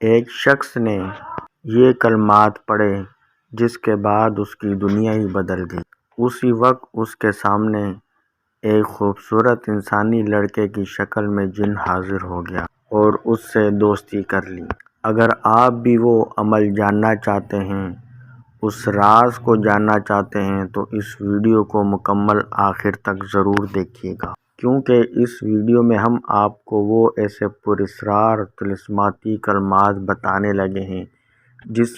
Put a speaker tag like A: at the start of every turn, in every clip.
A: ایک شخص نے یہ کلمات پڑھے جس کے بعد اس کی دنیا ہی بدل گئی۔ اسی وقت اس کے سامنے ایک خوبصورت انسانی لڑکے کی شکل میں جن حاضر ہو گیا اور اس سے دوستی کر لی۔ اگر آپ بھی وہ عمل جاننا چاہتے ہیں، اس راز کو جاننا چاہتے ہیں تو اس ویڈیو کو مکمل آخر تک ضرور دیکھیے گا، کیونکہ اس ویڈیو میں ہم آپ کو وہ ایسے پراسرار طلسماتی کلمات بتانے لگے ہیں جس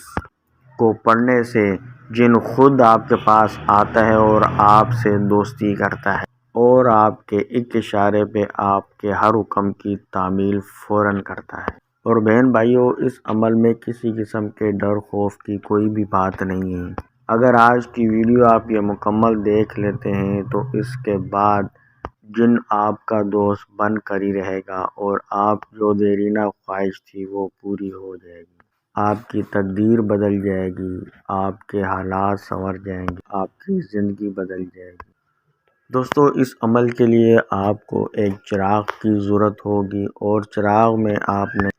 A: کو پڑھنے سے جن خود آپ کے پاس آتا ہے اور آپ سے دوستی کرتا ہے اور آپ کے ایک اشارے پہ آپ کے ہر حکم کی تعمیل فوراً کرتا ہے۔ اور بہن بھائیوں، اس عمل میں کسی قسم کے ڈر خوف کی کوئی بھی بات نہیں ہے۔ اگر آج کی ویڈیو آپ یہ مکمل دیکھ لیتے ہیں تو اس کے بعد جن آپ کا دوست بن کر ہی رہے گا اور آپ جو دیرینہ خواہش تھی وہ پوری ہو جائے گی، آپ کی تقدیر بدل جائے گی، آپ کے حالات سنور جائیں گے، آپ کی زندگی بدل جائے گی۔ دوستو، اس عمل کے لیے آپ کو ایک چراغ کی ضرورت ہوگی اور چراغ میں آپ نے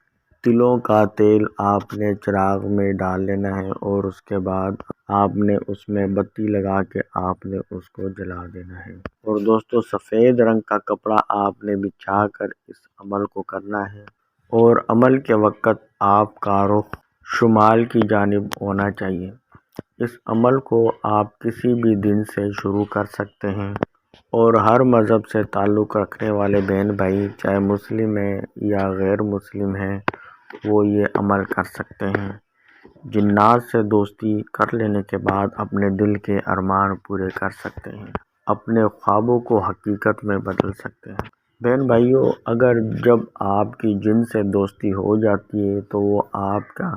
A: تلوں کا تیل آپ نے چراغ میں ڈال لینا ہے اور اس کے بعد آپ نے اس میں بتی لگا کے آپ نے اس کو جلا دینا ہے۔ اور دوستو، سفید رنگ کا کپڑا آپ نے بچھا کر اس عمل کو کرنا ہے اور عمل کے وقت آپ کا رخ شمال کی جانب ہونا چاہیے۔ اس عمل کو آپ کسی بھی دن سے شروع کر سکتے ہیں اور ہر مذہب سے تعلق رکھنے والے بہن بھائی، چاہے مسلم ہیں یا غیر مسلم ہیں، وہ یہ عمل کر سکتے ہیں۔ جنات سے دوستی کر لینے کے بعد اپنے دل کے ارمان پورے کر سکتے ہیں، اپنے خوابوں کو حقیقت میں بدل سکتے ہیں۔ بہن بھائیوں، اگر جب آپ کی جن سے دوستی ہو جاتی ہے تو وہ آپ کا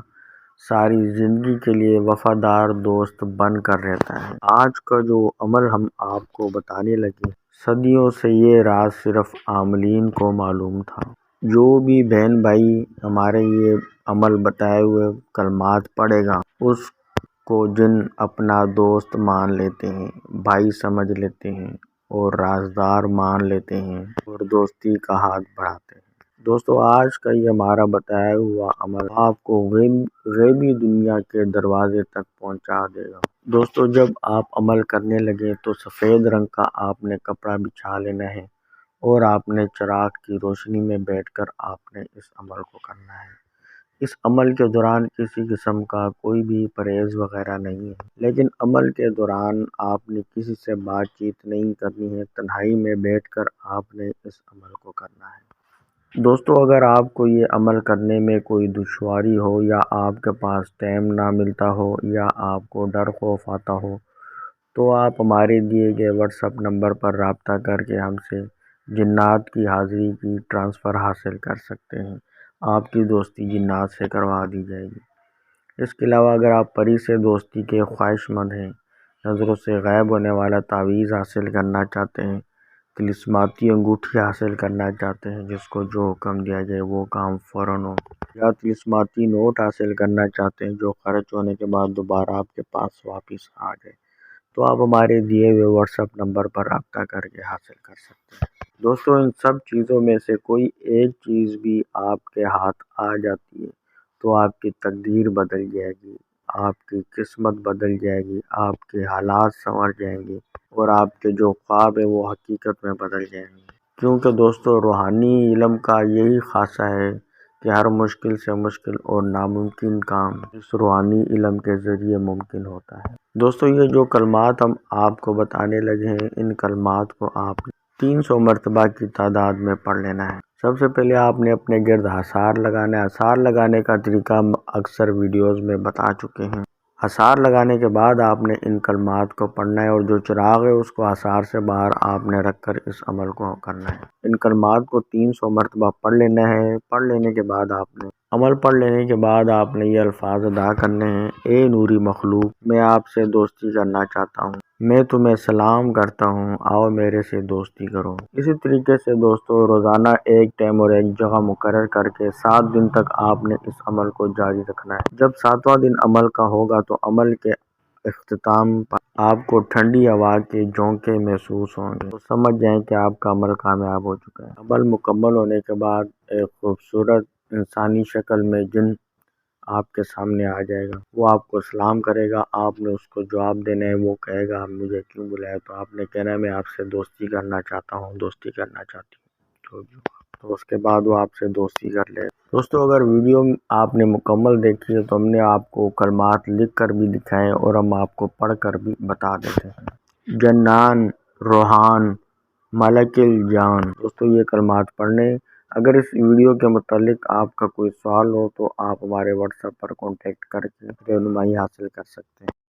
A: ساری زندگی کے لیے وفادار دوست بن کر رہتا ہے۔ آج کا جو عمل ہم آپ کو بتانے لگے، صدیوں سے یہ راز صرف عاملین کو معلوم تھا۔ جو بھی بہن بھائی ہمارے یہ عمل بتائے ہوئے کلمات پڑھے گا، اس کو جن اپنا دوست مان لیتے ہیں، بھائی سمجھ لیتے ہیں اور رازدار مان لیتے ہیں اور دوستی کا ہاتھ بڑھاتے ہیں۔ دوستو، آج کا یہ ہمارا بتایا ہوا عمل آپ کو غیبی دنیا کے دروازے تک پہنچا دے گا۔ دوستو، جب آپ عمل کرنے لگے تو سفید رنگ کا آپ نے کپڑا بچھا لینا ہے اور آپ نے چراغ کی روشنی میں بیٹھ کر آپ نے اس عمل کو کرنا ہے۔ اس عمل کے دوران کسی قسم کا کوئی بھی پرہیز وغیرہ نہیں ہے، لیکن عمل کے دوران آپ نے کسی سے بات چیت نہیں کرنی ہے، تنہائی میں بیٹھ کر آپ نے اس عمل کو کرنا ہے۔ دوستو، اگر آپ کو یہ عمل کرنے میں کوئی دشواری ہو یا آپ کے پاس ٹائم نہ ملتا ہو یا آپ کو ڈر خوف آتا ہو تو آپ ہمارے دیے گئے واٹس ایپ نمبر پر رابطہ کر کے ہم سے جنات کی حاضری کی ٹرانسفر حاصل کر سکتے ہیں۔ آپ کی دوستی جنات سے کروا دی جائے گی۔ اس کے علاوہ اگر آپ پری سے دوستی کے خواہش مند ہیں، نظروں سے غائب ہونے والا تعویذ حاصل کرنا چاہتے ہیں، طلسماتی انگوٹھی حاصل کرنا چاہتے ہیں جس کو جو حکم دیا جائے وہ کام فوراً ہو، یا طلسماتی نوٹ حاصل کرنا چاہتے ہیں جو خرچ ہونے کے بعد دوبارہ آپ کے پاس واپس آ جائے، تو آپ ہمارے دیے ہوئے واٹس ایپ نمبر پر رابطہ کر کے حاصل کر سکتے ہیں۔ دوستو، ان سب چیزوں میں سے کوئی ایک چیز بھی آپ کے ہاتھ آ جاتی ہے تو آپ کی تقدیر بدل جائے گی، آپ کی قسمت بدل جائے گی، آپ کے حالات سنور جائیں گے اور آپ کے جو خواب ہیں وہ حقیقت میں بدل جائیں گے۔ کیونکہ دوستو، روحانی علم کا یہی خاصہ ہے کہ ہر مشکل سے مشکل اور ناممکن کام اس روحانی علم کے ذریعے ممکن ہوتا ہے۔ دوستو، یہ جو کلمات ہم آپ کو بتانے لگے ہیں، ان کلمات کو آپ 300 مرتبہ کی تعداد میں پڑھ لینا ہے۔ سب سے پہلے آپ نے اپنے گرد حصار لگانا ہے۔ حصار لگانے کا طریقہ ہم اکثر ویڈیوز میں بتا چکے ہیں۔ حصار لگانے کے بعد آپ نے ان کلمات کو پڑھنا ہے اور جو چراغ ہے اس کو حصار سے باہر آپ نے رکھ کر اس عمل کو کرنا ہے۔ ان کلمات کو 300 مرتبہ پڑھ لینا ہے۔ پڑھ لینے کے بعد آپ نے یہ الفاظ ادا کرنے ہیں: اے نوری مخلوق، میں آپ سے دوستی کرنا چاہتا ہوں، میں تمہیں سلام کرتا ہوں، آؤ میرے سے دوستی کرو۔ اسی طریقے سے دوستو، روزانہ ایک ٹائم اور ایک جگہ مقرر کر کے 7 دن تک آپ نے اس عمل کو جاری رکھنا ہے۔ جب 7واں دن عمل کا ہوگا تو عمل کے اختتام پر آپ کو ٹھنڈی ہوا کے جھونکے محسوس ہوں گے، تو سمجھ جائیں کہ آپ کا عمل کامیاب ہو چکا ہے۔ عمل مکمل ہونے کے بعد ایک خوبصورت انسانی شکل میں جن آپ کے سامنے آ جائے گا، وہ آپ کو سلام کرے گا، آپ نے اس کو جواب دینا ہے، وہ کہے گا آپ مجھے کیوں بلایا، تو آپ نے کہنا ہے میں آپ سے دوستی کرنا چاہتا ہوں، دوستی کرنا چاہتی ہوں، تو اس کے بعد وہ آپ سے دوستی کر لے۔ دوستو اگر ویڈیو آپ نے مکمل دیکھی ہے تو ہم نے آپ کو کلمات لکھ کر بھی دکھائے اور ہم آپ کو پڑھ کر بھی بتا دیتے ہیں۔ جنان، روحان، ملک الجان، دوستو یہ کلمات پڑھنے۔ اگر اس ویڈیو کے متعلق آپ کا کوئی سوال ہو تو آپ ہمارے واٹس ایپ پر کانٹیکٹ کر کے رہنمائی حاصل کر سکتے ہیں۔